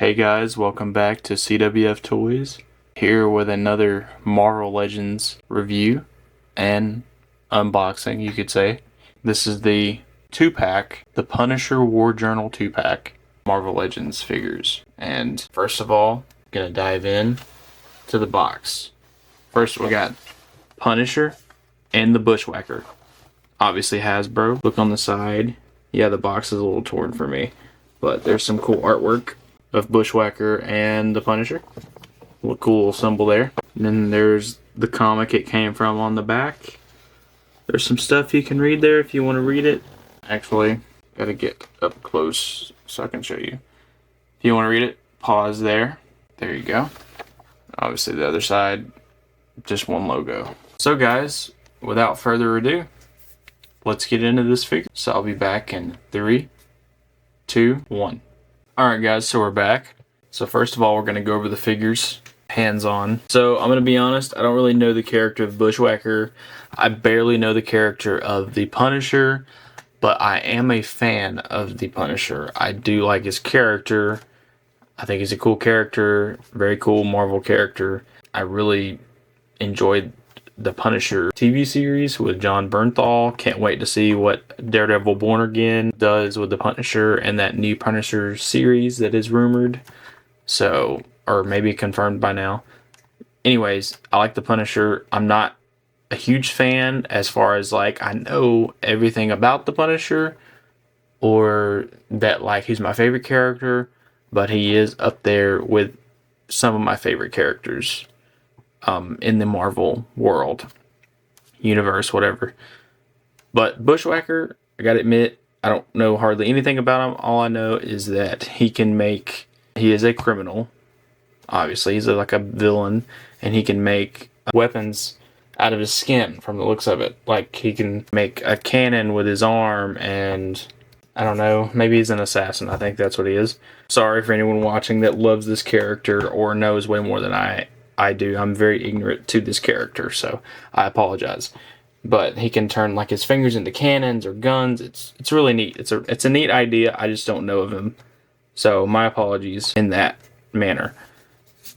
Hey guys, welcome back to CWF Toys, here with another Marvel Legends review and unboxing, you could say. This is the 2-pack, the Punisher War Journal 2-pack Marvel Legends figures. And first of all, gonna dive in to the box. First we got Punisher and the Bushwhacker. Obviously Hasbro. Look on the side. Yeah, the box is a little torn for me, but there's some cool artwork of Bushwacker and the Punisher. Little cool symbol there. And then there's the comic it came from on the back. There's some stuff you can read there if you want to read it. Actually, gotta get up close so I can show you. If you want to read it, pause there. There you go. Obviously the other side, just one logo. So guys, without further ado, let's get into this figure. So I'll be back in 3, 2, 1. Alright guys, so we're back. So first of all, we're going to go over the figures, hands-on. So I'm going to be honest, I don't really know the character of Bushwacker. I barely know the character of the Punisher, but I am a fan of the Punisher. I do like his character. I think he's a cool character, very cool Marvel character. I really enjoyed the Punisher TV series with John Bernthal. Can't wait to see what Daredevil Born Again does with the Punisher and that new Punisher series that is rumored. So, or maybe confirmed by now. Anyways, I like the Punisher. I'm not a huge fan as far as like I know everything about the Punisher or that like he's my favorite character, but he is up there with some of my favorite characters in the Marvel world, universe, whatever. But Bushwacker, I gotta admit, I don't know hardly anything about him. All I know is that he is a criminal. Obviously, he's like a villain, and he can make weapons out of his skin from the looks of it. Like, he can make a cannon with his arm, and I don't know, maybe he's an assassin. I think that's what he is. Sorry for anyone watching that loves this character or knows way more than I do. I'm very ignorant to this character, so I apologize. But he can turn like his fingers into cannons or guns. It's really neat. It's a neat idea. I just don't know of him. So my apologies in that manner.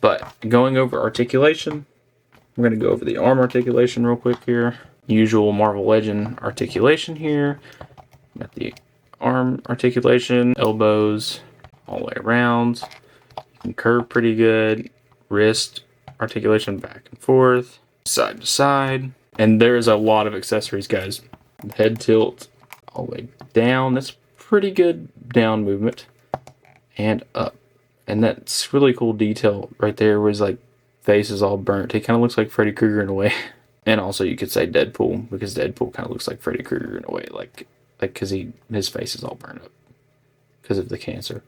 But going over articulation, I'm going to go over the arm articulation real quick here. Usual Marvel Legend articulation here. Got the arm articulation, elbows all the way around. You can curve pretty good. Wrist articulation back and forth, side to side. And there's a lot of accessories, guys. Head tilt all the way down. That's pretty good down movement. And up. And that's really cool detail right there where his like face is all burnt. He kind of looks like Freddy Krueger in a way. And also you could say Deadpool, because Deadpool kind of looks like Freddy Krueger in a way, like because his face is all burnt up because of the cancer.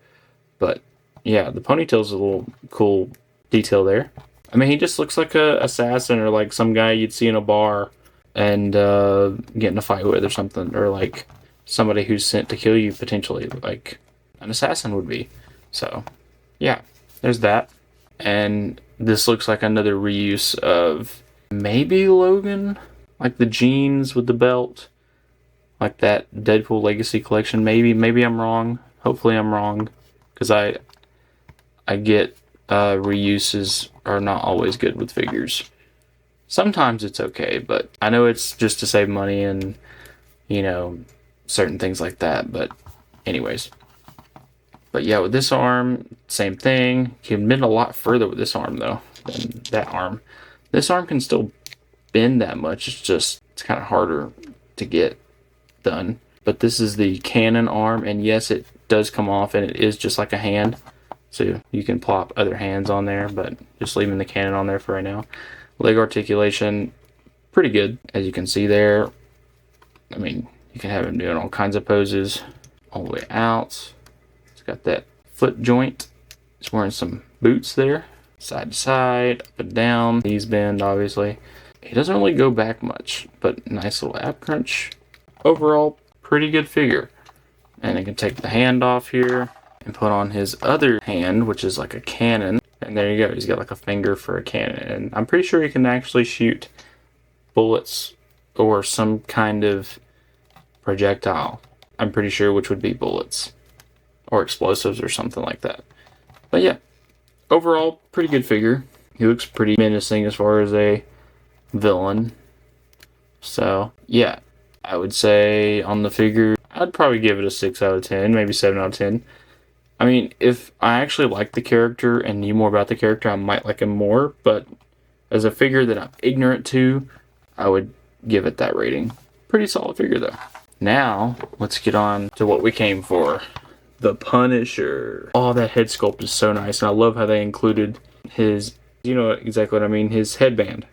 But yeah, the ponytail's a little cool detail there. I mean, he just looks like a assassin or like some guy you'd see in a bar and get in a fight with or something, or like somebody who's sent to kill you potentially, like an assassin would be. So yeah, there's that. And this looks like another reuse of maybe Logan, like the jeans with the belt, like that Deadpool Legacy collection. Maybe I'm wrong. Hopefully I'm wrong, because I get reuses are not always good with figures. Sometimes it's okay, but I know it's just to save money and, you know, certain things like that. But anyways. But yeah, with this arm, same thing. You can bend a lot further with this arm, though, than that arm. This arm can still bend that much. It's kind of harder to get done. But this is the cannon arm, and yes, it does come off, and it is just like a hand. So you can plop other hands on there, but just leaving the cannon on there for right now. Leg articulation, pretty good, as you can see there. I mean, you can have him doing all kinds of poses all the way out. It's got that foot joint. He's wearing some boots there, side to side, up and down. Knees bend, obviously. He doesn't really go back much, but nice little ab crunch. Overall, pretty good figure. And he can take the hand off here and put on his other hand, which is like a cannon. And there you go. He's got like a finger for a cannon. And I'm pretty sure he can actually shoot bullets or some kind of projectile. I'm pretty sure, which would be bullets or explosives or something like that. But yeah, overall, pretty good figure. He looks pretty menacing as far as a villain. So yeah, I would say on the figure, I'd probably give it a 6 out of 10, maybe 7 out of 10. I mean, if I actually like the character and knew more about the character, I might like him more. But as a figure that I'm ignorant to, I would give it that rating. Pretty solid figure though. Now, let's get on to what we came for. The Punisher. Oh, that head sculpt is so nice. And I love how they included his, you know exactly what I mean, his headband.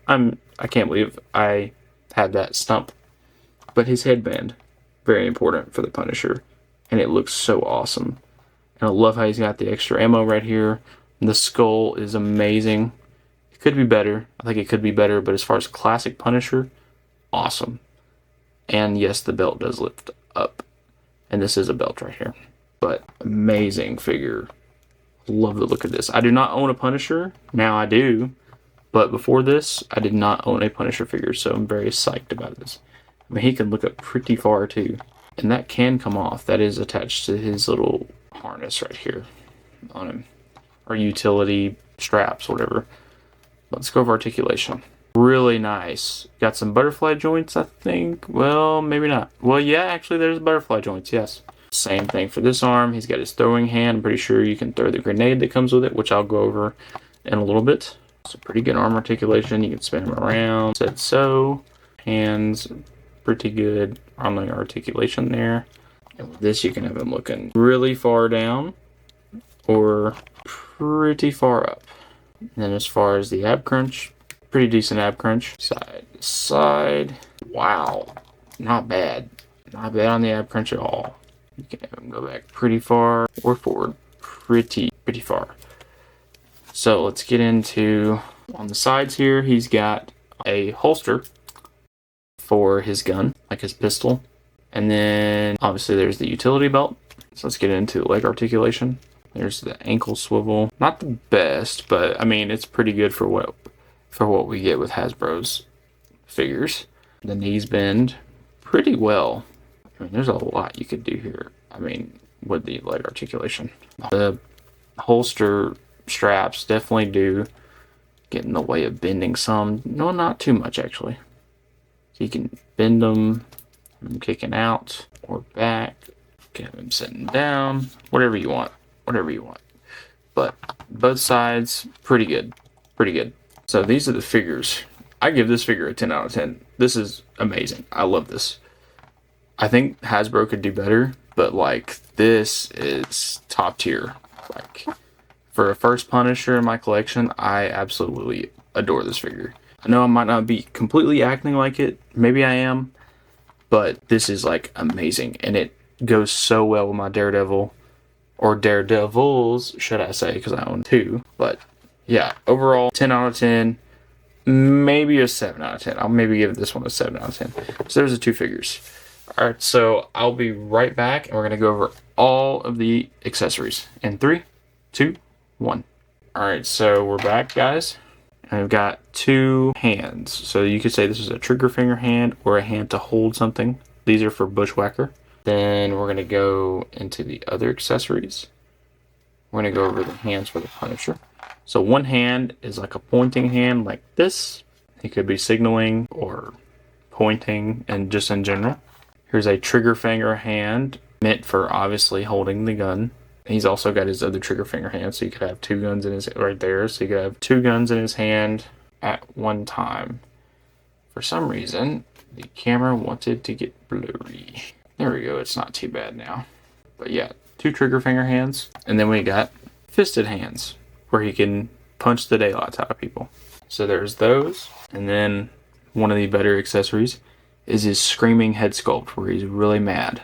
I can't believe I had that stump. But his headband, very important for the Punisher. And it looks so awesome. And I love how he's got the extra ammo right here. And the skull is amazing. It could be better. I think it could be better. But as far as classic Punisher, awesome. And yes, the belt does lift up. And this is a belt right here. But amazing figure. Love the look of this. I do not own a Punisher. Now I do. But before this, I did not own a Punisher figure. So I'm very psyched about this. I mean, he can look up pretty far too. And that can come off. That is attached to his little harness right here on him. Or utility straps, whatever. Let's go over articulation. Really nice. Got some butterfly joints, I think. Well, maybe not. Well, yeah, actually there's butterfly joints, yes. Same thing for this arm. He's got his throwing hand. I'm pretty sure you can throw the grenade that comes with it, which I'll go over in a little bit. So pretty good arm articulation. You can spin him around. Said so. Hands, pretty good arm articulation there. And with this, you can have him looking really far down or pretty far up. And then as far as the ab crunch, pretty decent ab crunch. Side to side. Wow. Not bad. Not bad on the ab crunch at all. You can have him go back pretty far or forward pretty far. So let's get into, on the sides here, he's got a holster for his gun, like his pistol. And then obviously there's the utility belt. So let's get into leg articulation. There's the ankle swivel. Not the best, but I mean, it's pretty good for what we get with Hasbro's figures. The knees bend pretty well. I mean, there's a lot you could do here. I mean, with the leg articulation. The holster straps definitely do get in the way of bending some. No, not too much actually. So you can bend them, kicking out or back, get them sitting down, whatever you want. But both sides, pretty good. So these are the figures. I give this figure a 10 out of 10. This is amazing. I love this. I think Hasbro could do better, but like this is top tier. Like for a first Punisher in my collection, I absolutely adore this figure. I know I might not be completely acting like it. Maybe I am. But this is like amazing. And it goes so well with my Daredevil. Or Daredevils, should I say, because I own two. But yeah, overall, 10 out of 10. Maybe a 7 out of 10. I'll maybe give this one a 7 out of 10. So there's the two figures. Alright, so I'll be right back. And we're going to go over all of the accessories. In 3, 2, 1. Alright, so we're back, guys. And I've got two hands. So you could say this is a trigger finger hand or a hand to hold something. These are for Bushwhacker. Then we're going to go into the other accessories. We're going to go over the hands for the Punisher. So one hand is like a pointing hand like this. He could be signaling or pointing and just in general. Here's a trigger finger hand meant for obviously holding the gun. He's also got his other trigger finger hand, so you could have two guns in his right there. So you could have two guns in his hand at one time. For some reason, the camera wanted to get blurry. There we go. It's not too bad now. But yeah, two trigger finger hands, and then we got fisted hands, where he can punch the daylights out of people. So there's those, and then one of the better accessories is his screaming head sculpt, where he's really mad,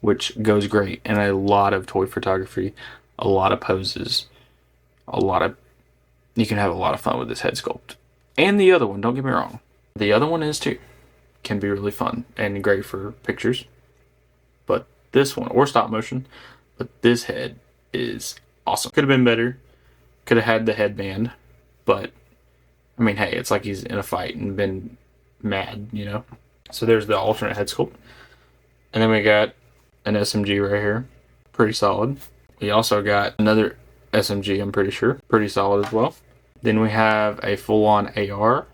which goes great in a lot of toy photography, a lot of poses, you can have a lot of fun with this head sculpt. And the other one, don't get me wrong. The other one is too. Can be really fun and great for pictures. But this one, or stop motion, but this head is awesome. Could have been better. Could have had the headband. But, I mean, hey, it's like he's in a fight and been mad, you know? So there's the alternate head sculpt. And then we got an SMG right here. Pretty solid. We also got another SMG, I'm pretty sure. Pretty solid as well. Then we have a full-on AR.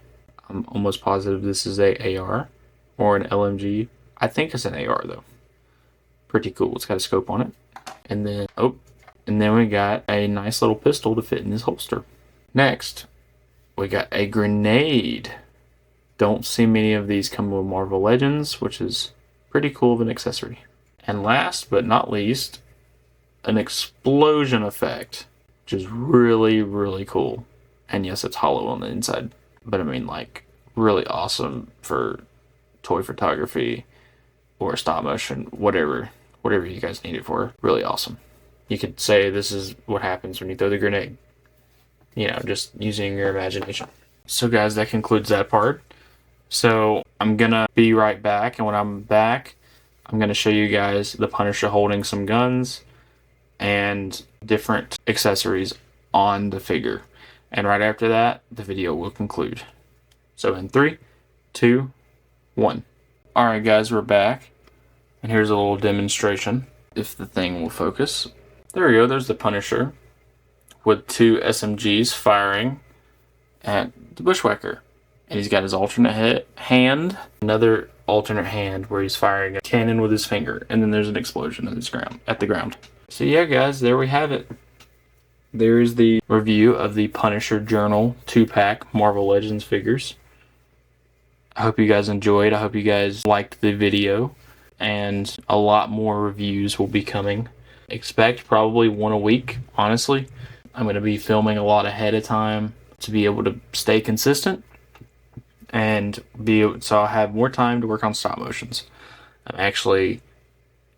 I'm almost positive this is a AR or an LMG. I think it's an AR though. Pretty cool. It's got a scope on it. And then we got a nice little pistol to fit in this holster. Next, we got a grenade. Don't see many of these come with Marvel Legends, which is pretty cool of an accessory. And last but not least, an explosion effect, which is really, really cool. And yes, it's hollow on the inside, but I mean, like, really awesome for toy photography or stop motion, whatever you guys need it for. Really awesome. You could say this is what happens when you throw the grenade. You know, just using your imagination. So guys, that concludes that part. So I'm gonna be right back, and when I'm back, I'm gonna show you guys the Punisher holding some guns and different accessories on the figure. And right after that, the video will conclude. So in 3, 2, 1. Alright guys, we're back. And here's a little demonstration, if the thing will focus. There we go, there's the Punisher with 2 SMGs firing at the Bushwhacker. And he's got his alternate hand, another alternate hand where he's firing a cannon with his finger. And then there's an explosion at the ground. So yeah guys, there we have it. There is the review of the Punisher Journal 2-pack Marvel Legends figures. I hope you guys enjoyed. I hope you guys liked the video. And a lot more reviews will be coming. Expect probably one a week, honestly. I'm going to be filming a lot ahead of time to be able to stay consistent. And so I'll have more time to work on stop motions. I'm actually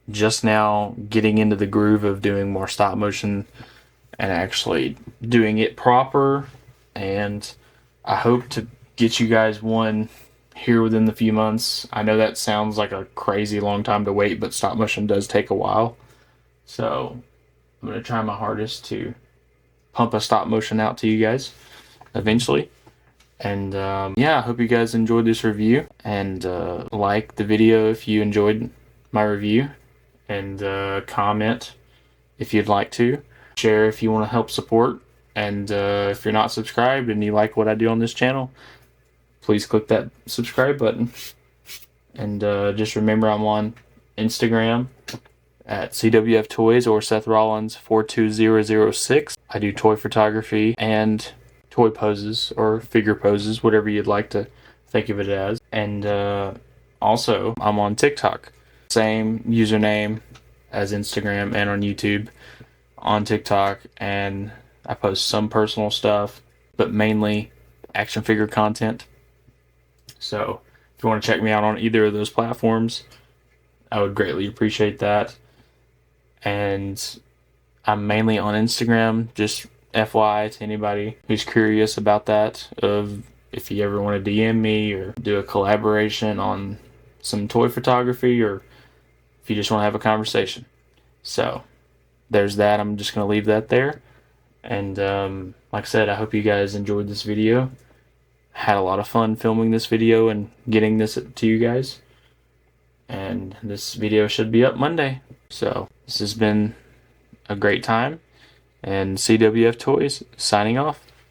just now getting into the groove of doing more stop motion and actually doing it proper, and I hope to get you guys one here within the few months. I know that sounds like a crazy long time to wait, but stop motion does take a while, so I'm going to try my hardest to pump a stop motion out to you guys eventually. And yeah, I hope you guys enjoyed this review, and like the video if you enjoyed my review, and comment if you'd like to. Share if you want to help support, and if you're not subscribed and you like what I do on this channel, please click that subscribe button. And just remember, I'm on Instagram at CWF Toys or Seth Rollins 42006. I do toy photography and toy poses or figure poses, whatever you'd like to think of it as. And also, I'm on TikTok. Same username as Instagram and on YouTube. On TikTok, and I post some personal stuff, but mainly action figure content. So if you want to check me out on either of those platforms, I would greatly appreciate that. And I'm mainly on Instagram, just FYI to anybody who's curious about that, of if you ever want to DM me or do a collaboration on some toy photography, or if you just want to have a conversation. So there's that. I'm just going to leave that there. And like I said, I hope you guys enjoyed this video. Had a lot of fun filming this video and getting this to you guys. And this video should be up Monday. So this has been a great time. And CWF Toys signing off.